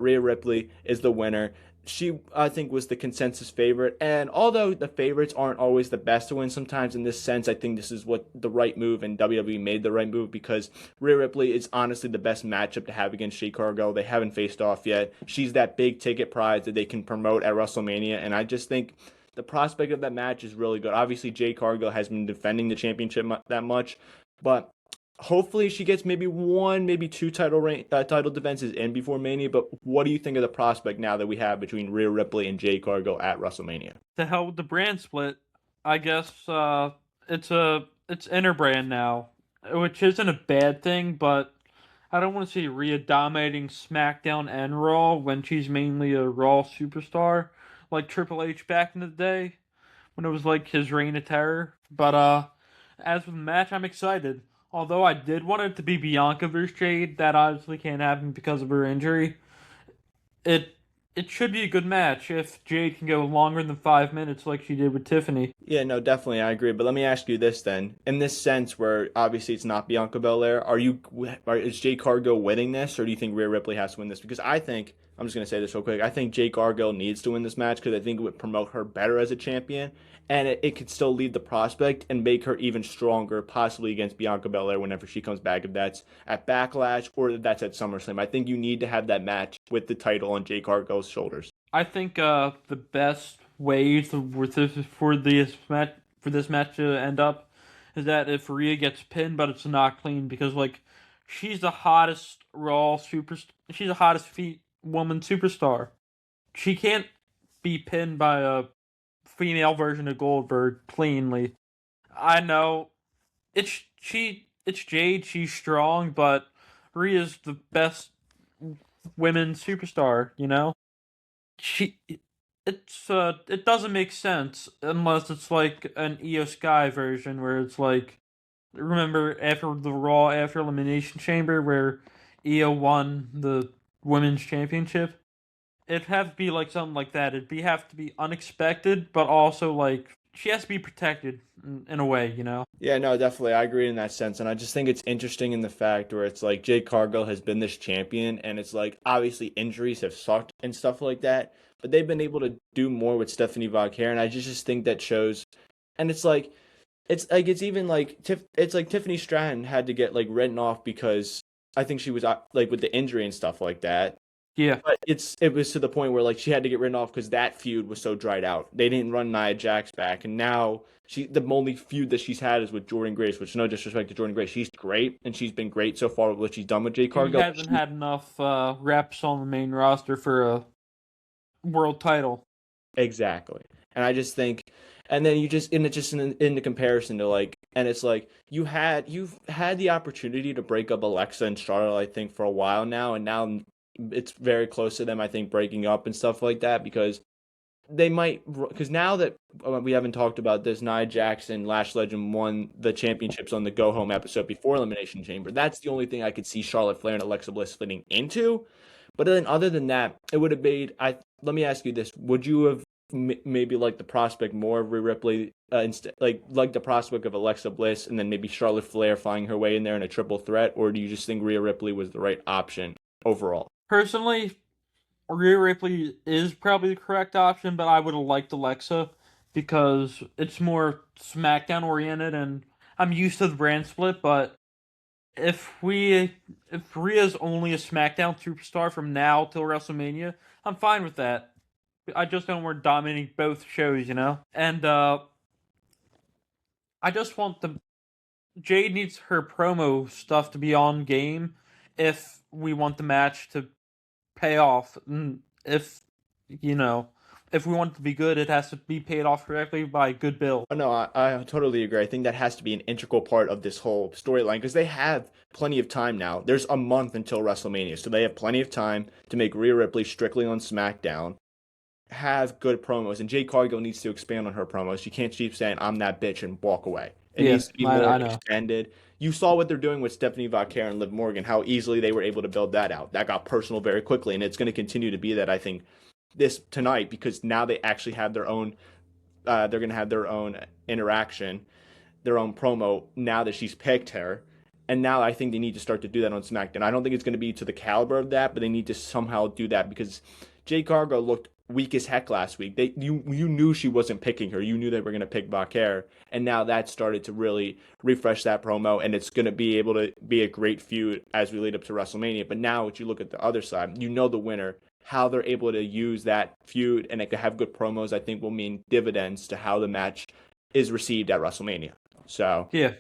Rhea Ripley is the winner. She, I think, was the consensus favorite. And although the favorites aren't always the best to win sometimes in this sense, I think this is what the right move, and WWE made the right move because Rhea Ripley is honestly the best matchup to have against Jade Cargill. They haven't faced off yet. She's that big ticket prize that they can promote at WrestleMania. And I just think the prospect of that match is really good. Obviously, Jade Cargill has been defending the championship that much, but hopefully she gets maybe one, maybe two title defenses in before Mania. But what do you think of the prospect now that we have between Rhea Ripley and Jade Cargill at WrestleMania? The hell with the brand split. I guess it's interbrand now, which isn't a bad thing, but I don't want to see Rhea dominating SmackDown and Raw when she's mainly a Raw superstar, like Triple H back in the day when it was like his reign of terror. But as for the match, I'm excited. Although I did want it to be Bianca versus Jade, that obviously can't happen because of her injury. It it should be a good match if Jade can go longer than 5 minutes like she did with Tiffany. Yeah, no, definitely, I agree. But let me ask you this then: in this sense, where obviously it's not Bianca Belair, is Jade Cargill winning this, or do you think Rhea Ripley has to win this? Because I think I'm just gonna say this real quick. I think Jade Cargill needs to win this match because I think it would promote her better as a champion, and it could still lead the prospect and make her even stronger, possibly against Bianca Belair whenever she comes back, if that's at Backlash or if that's at SummerSlam. I think you need to have that match with the title on Jade Cargill's shoulders. I think the best way for this match to end up is that if Rhea gets pinned, but it's not clean because like she's the hottest she's the hottest feet woman superstar. She can't be pinned by a female version of Goldberg cleanly. I know it's Jade, she's strong, but Rhea's the best women's superstar, you know? She it doesn't make sense unless it's like an Io Sky version where it's like remember after the Raw after Elimination Chamber where Io won the women's championship. It'd have to be like something like that. Have to be unexpected, but also like she has to be protected in a way, you know. Yeah, no, definitely. I agree in that sense. And I just think it's interesting in the fact where it's like Jade Cargill has been this champion, and it's like obviously injuries have sucked and stuff like that, but they've been able to do more with Stephanie Vauquer, and I just think that shows. And it's even like it's like Tiffany Stratton had to get like written off because I think she was like with the injury and stuff like that. Yeah. But it was to the point where like she had to get written off because that feud was so dried out. They didn't run Nia Jax back, and now the only feud that she's had is with Jordan Grace. Which no disrespect to Jordan Grace, she's great and she's been great so far with what she's done with Jade She Cargill. hasn't had enough reps on the main roster for a world title. Exactly, and I just think, and then you just in the comparison to like, and it's like you've had the opportunity to break up Alexa and Charlotte, I think, for a while now, and now it's very close to them, I think, breaking up and stuff like that because they might because now that we haven't talked about this, Nia Jax and Lash Legend won the championships on the Go Home episode before Elimination Chamber. That's the only thing I could see Charlotte Flair and Alexa Bliss fitting into. But then, other than that, it would have made. Let me ask you this: would you have maybe liked the prospect more of Rhea Ripley instead, like the prospect of Alexa Bliss, and then maybe Charlotte Flair finding her way in there in a triple threat, or do you just think Rhea Ripley was the right option overall? Personally, Rhea Ripley is probably the correct option, but I would have liked Alexa because it's more SmackDown oriented, and I'm used to the brand split. But if Rhea's only a SmackDown superstar from now till WrestleMania, I'm fine with that. I just don't want dominating both shows, you know. And I just want the Jade needs her promo stuff to be on game if we want the match to pay off. If you know, if we want it to be good, it has to be paid off correctly by good bill. Oh, no, I totally agree. I think that has to be an integral part of this whole storyline because they have plenty of time now. There's a month until WrestleMania, so they have plenty of time to make Rhea Ripley strictly on SmackDown, have good promos, and Jade Cargill needs to expand on her promos. She can't keep saying "I'm that bitch" and walk away. It Yeah, needs to be I more know. extended. You saw what they're doing with Stephanie Vauquer and Liv Morgan, how easily they were able to build that out. That got personal very quickly, and it's going to continue to be that. I think this tonight because now they actually have their own. They're going to have their own interaction, their own promo now that she's picked her, And now I think they need to start to do that on SmackDown. I don't think it's going to be to the caliber of that, but they need to somehow do that because Jade Cargill looked weak as heck last week. You knew she wasn't picking her. You knew they were going to pick Vaquer, and now that started to really refresh that promo, and it's going to be able to be a great feud as we lead up to WrestleMania. But now, if you look at the other side, you know the winner. How they're able to use that feud and it could have good promos, I think, will mean dividends to how the match is received at WrestleMania. So Yeah.